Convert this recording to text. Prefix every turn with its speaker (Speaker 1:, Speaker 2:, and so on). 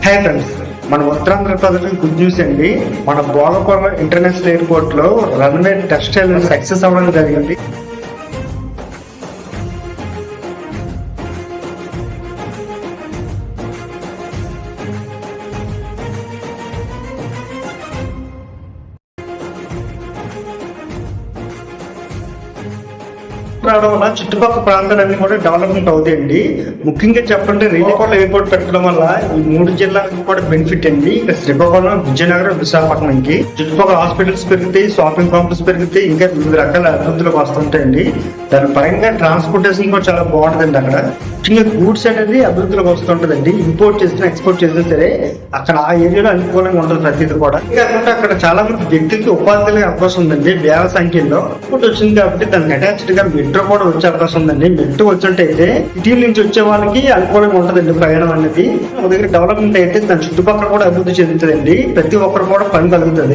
Speaker 1: Hi friends, మన ఉత్తరాంధ్ర ప్రజలకు good news అండి. మన భోగపురం ఇంటర్నేషనల్ ఎయిర్పోర్ట్ లో రన్వే టెస్ట్ సక్సెస్ అవ్వడం జరిగింది. రావడం వల్ల చుట్టుపక్కల ప్రాంతాలన్నీ కూడా డెవలప్మెంట్ అవుతాయండి. ముఖ్యంగా చెప్పంటే రేణికోట ఎయిర్పోర్ట్ పెట్టడం వల్ల ఈ 3 జిల్లాలకు కూడా బెనిఫిట్ అండి. ఇక్కడ శ్రీకాకుళం, విజయనగరం, విశాఖపట్నంకి చుట్టుపక్కల హాస్పిటల్స్ పెరుగుతాయి, షాపింగ్ కాంప్లెక్స్ పెరుగుతాయి, ఇంకా వివిధ రకాల అభివృద్ధులకు వస్తుంటాయండి. దాని పరంగా ట్రాన్స్పోర్టేషన్ కూడా చాలా బాగుంటుందండి. అక్కడ ముఖ్యంగా గూడ్స్ అనేది అభివృద్ధిలోకి వస్తుంటదండి. ఇంపోర్ట్ చేసినా ఎక్స్పోర్ట్ చేసినా సరే అక్కడ ఆ ఏరియాలో అనుకూలంగా ఉంటుంది ప్రతిదీ కూడా. కాకుండా అక్కడ చాలా మంది వ్యక్తులకి ఉపాధి కలిగే అవకాశం ఉందండి. వేల సంఖ్యలో ఇంకోటి వచ్చింది కాబట్టి దానికి అటాచ్డ్ గా మెట్రో కూడా వచ్చే అవకాశం ఉందండి. మెట్రో వచ్చినట్టయితే సిటీ నుంచి వచ్చే వాళ్ళకి అనుకూలంగా ఉంటుందండి ప్రయాణం అనేది. ఒక దగ్గర డెవలప్మెంట్ అయితే దాని చుట్టుపక్కల కూడా అభివృద్ధి చెందుతుందండి. ప్రతి ఒక్కరు కూడా పని కలుగుతుంది.